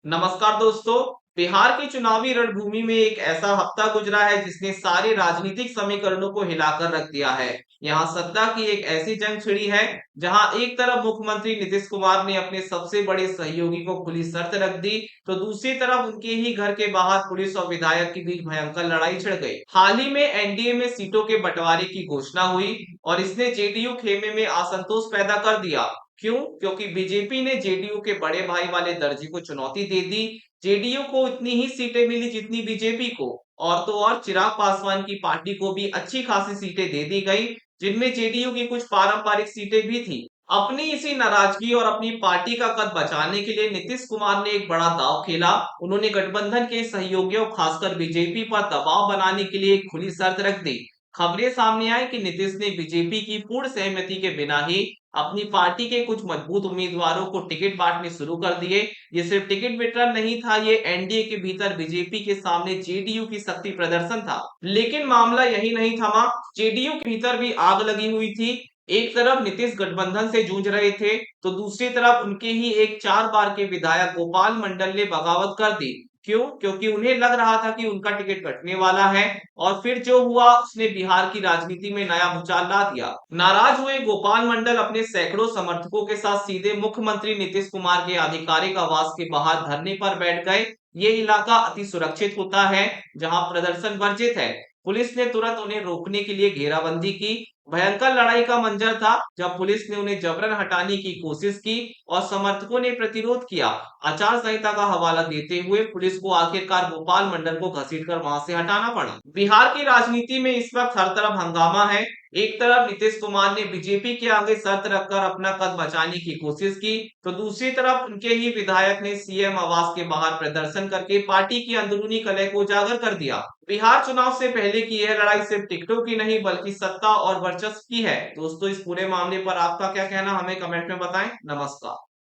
नमस्कार दोस्तों। बिहार की चुनावी रणभूमि में एक ऐसा हफ्ता गुजरा है जिसने सारे राजनीतिक समीकरणों को हिलाकर रख दिया है। यहाँ सत्ता की एक ऐसी जंग छिड़ी है जहां एक तरफ मुख्यमंत्री नीतीश कुमार ने अपने सबसे बड़े सहयोगी को खुली शर्त रख दी, तो दूसरी तरफ उनके ही घर के बाहर पुलिस और विधायक के बीच भयंकर लड़ाई छिड़ गई। हाल ही में एनडीए में सीटों के बंटवारे की घोषणा हुई और इसने जेडीयू खेमे में असंतोष पैदा कर दिया। क्यों? क्योंकि बीजेपी ने जेडीयू के बड़े भाई वाले दर्जे को चुनौती दे दी। जेडीयू को उतनी ही सीटें मिली जितनी बीजेपी को, और तो और चिराग पासवान की पार्टी को भी अच्छी खासी सीटें दे दी गई, जिनमें जेडीयू की कुछ पारंपरिक सीटें भी थी। अपनी इसी नाराजगी और अपनी पार्टी का कद बचाने के लिए नीतीश कुमार ने एक बड़ा दांव खेला। उन्होंने गठबंधन के सहयोगियों खासकर बीजेपी पर दबाव बनाने के लिए एक खुली शर्त रख दी। खबरें सामने आई कि नीतीश ने बीजेपी की पूर्ण सहमति के बिना ही अपनी पार्टी के कुछ मजबूत उम्मीदवारों को टिकट बांटने शुरू कर दिए। ये सिर्फ टिकट वितरण नहीं था, ये एनडीए के भीतर बीजेपी के सामने जेडीयू की शक्ति प्रदर्शन था। लेकिन मामला यही नहीं थमा। जेडीयू के भीतर भी आग लगी हुई थी। एक तरफ नीतीश गठबंधन से जूझ रहे थे, तो दूसरी तरफ उनके ही एक 4 बार के विधायक गोपाल मंडल ने बगावत कर दी। क्यों? क्योंकि उन्हें लग रहा था कि उनका टिकट कटने वाला है। और फिर जो हुआ उसने बिहार की राजनीति में नया भूचाल ला दिया। नाराज हुए गोपाल मंडल अपने सैकड़ों समर्थकों के साथ सीधे मुख्यमंत्री नीतीश कुमार के आधिकारिक आवास के बाहर धरने पर बैठ गए। ये इलाका अति सुरक्षित होता है जहां प्रदर्शन वर्जित है। पुलिस ने तुरंत उन्हें रोकने के लिए घेराबंदी की। भयंकर लड़ाई का मंजर था जब पुलिस ने उन्हें जबरन हटाने की कोशिश की और समर्थकों ने प्रतिरोध किया। आचार संहिता का हवाला देते हुए पुलिस को आखिरकार गोपाल मंडल को घसीटकर वहां से हटाना पड़ा। बिहार की राजनीति में इस वक्त हर तरफ हंगामा है। एक तरफ नीतीश कुमार ने बीजेपी के आगे शर्त रखकर अपना कद बचाने की कोशिश की, तो दूसरी तरफ उनके ही विधायक ने सीएम आवास के बाहर प्रदर्शन करके पार्टी की अंदरूनी कलह को उजागर कर दिया। बिहार चुनाव से पहले की यह लड़ाई सिर्फ टिकटों की नहीं बल्कि सत्ता और वर्चस्व की है। दोस्तों, इस पूरे मामले पर आपका क्या कहना, हमें कमेंट में बताएं। नमस्कार।